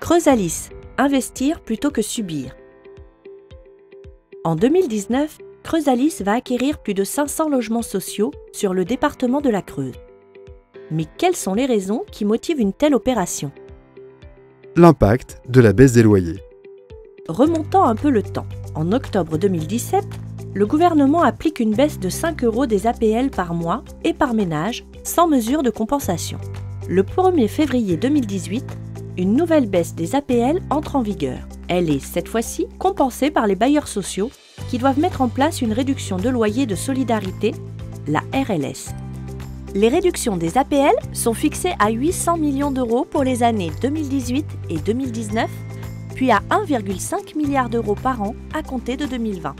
Creusalice, investir plutôt que subir. En 2019, Creusalice va acquérir plus de 500 logements sociaux sur le département de la Creuse. Mais quelles sont les raisons qui motivent une telle opération? L'impact de la baisse des loyers. Remontant un peu le temps, en octobre 2017, le gouvernement applique une baisse de 5 € des APL par mois et par ménage, sans mesure de compensation. Le 1er février 2018, une nouvelle baisse des APL entre en vigueur. Elle est, cette fois-ci, compensée par les bailleurs sociaux qui doivent mettre en place une réduction de loyer de solidarité, la RLS. Les réductions des APL sont fixées à 800 millions d'euros pour les années 2018 et 2019, puis à 1,5 milliard d'euros par an à compter de 2020.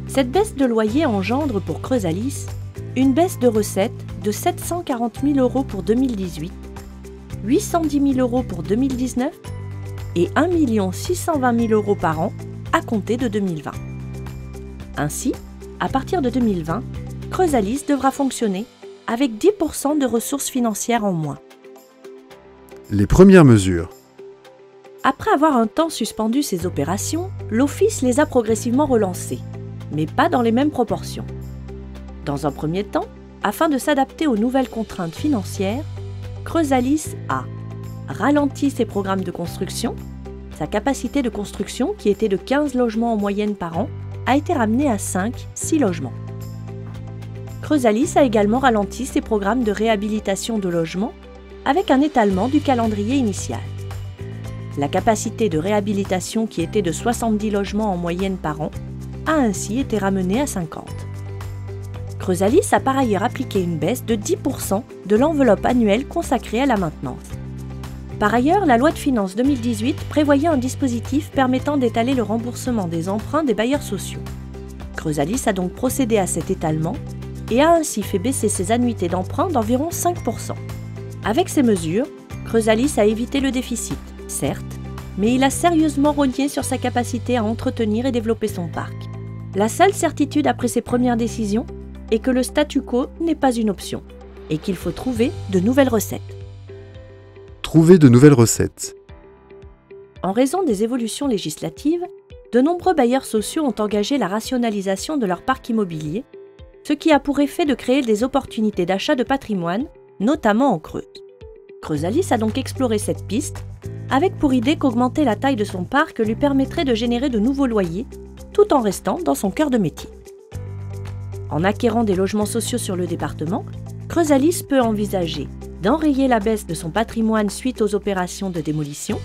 Cette baisse de loyer engendre pour Creusalice une baisse de recettes de 740 000 € pour 2018, 810 000 € pour 2019 et 1 620 000 € par an à compter de 2020. Ainsi, à partir de 2020, Creusalice devra fonctionner avec 10% de ressources financières en moins. Les premières mesures. Après avoir un temps suspendu ces opérations, l'Office les a progressivement relancées, mais pas dans les mêmes proportions. Dans un premier temps, afin de s'adapter aux nouvelles contraintes financières, Creusalice a ralenti ses programmes de construction. Sa capacité de construction, qui était de 15 logements en moyenne par an, a été ramenée à 5-6 logements. Creusalice a également ralenti ses programmes de réhabilitation de logements avec un étalement du calendrier initial. La capacité de réhabilitation, qui était de 70 logements en moyenne par an, a ainsi été ramenée à 50. Creusalice a par ailleurs appliqué une baisse de 10% de l'enveloppe annuelle consacrée à la maintenance. Par ailleurs, la loi de finances 2018 prévoyait un dispositif permettant d'étaler le remboursement des emprunts des bailleurs sociaux. Creusalice a donc procédé à cet étalement et a ainsi fait baisser ses annuités d'emprunt d'environ 5%. Avec ces mesures, Creusalice a évité le déficit, certes, mais il a sérieusement rogné sur sa capacité à entretenir et développer son parc. La seule certitude après ces premières décisions est que le statu quo n'est pas une option et qu'il faut trouver de nouvelles recettes. Trouver de nouvelles recettes. En raison des évolutions législatives, de nombreux bailleurs sociaux ont engagé la rationalisation de leur parc immobilier, ce qui a pour effet de créer des opportunités d'achat de patrimoine, notamment en Creuse. Creusalice a donc exploré cette piste, avec pour idée qu'augmenter la taille de son parc lui permettrait de générer de nouveaux loyers, tout en restant dans son cœur de métier. En acquérant des logements sociaux sur le département, Creusalice peut envisager d'enrayer la baisse de son patrimoine suite aux opérations de démolition,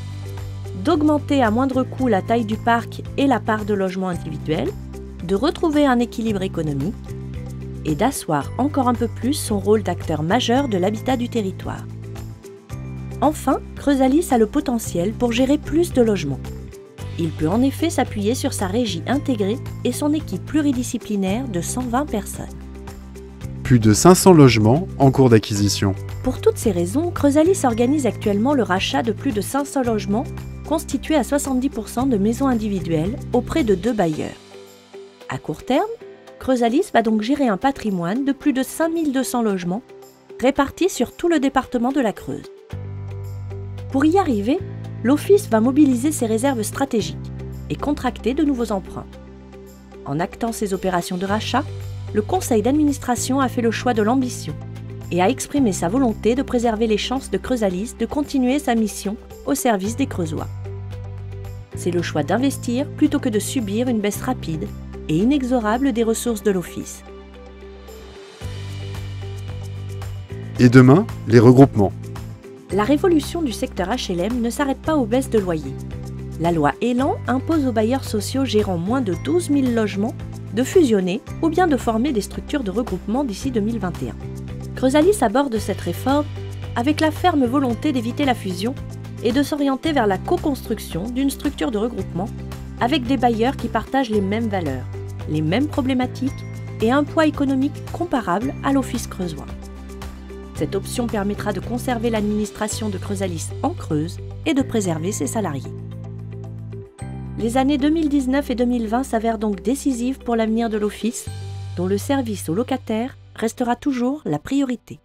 d'augmenter à moindre coût la taille du parc et la part de logements individuels, de retrouver un équilibre économique et d'asseoir encore un peu plus son rôle d'acteur majeur de l'habitat du territoire. Enfin, Creusalice a le potentiel pour gérer plus de logements. Il peut en effet s'appuyer sur sa régie intégrée et son équipe pluridisciplinaire de 120 personnes. Plus de 500 logements en cours d'acquisition. Pour toutes ces raisons, Creusalice organise actuellement le rachat de plus de 500 logements constitués à 70% de maisons individuelles auprès de 2 bailleurs. À court terme, Creusalice va donc gérer un patrimoine de plus de 5200 logements répartis sur tout le département de la Creuse. Pour y arriver, l'Office va mobiliser ses réserves stratégiques et contracter de nouveaux emprunts. En actant ces opérations de rachat, le conseil d'administration a fait le choix de l'ambition et a exprimé sa volonté de préserver les chances de Creusalice de continuer sa mission au service des Creusois. C'est le choix d'investir plutôt que de subir une baisse rapide et inexorable des ressources de l'Office. Et demain, les regroupements. La révolution du secteur HLM ne s'arrête pas aux baisses de loyers. La loi Elan impose aux bailleurs sociaux gérant moins de 12 000 logements de fusionner ou bien de former des structures de regroupement d'ici 2021. Creusalice aborde cette réforme avec la ferme volonté d'éviter la fusion et de s'orienter vers la co-construction d'une structure de regroupement avec des bailleurs qui partagent les mêmes valeurs, les mêmes problématiques et un poids économique comparable à l'Office creusois. Cette option permettra de conserver l'administration de Creusalice en Creuse et de préserver ses salariés. Les années 2019 et 2020 s'avèrent donc décisives pour l'avenir de l'Office, dont le service aux locataires restera toujours la priorité.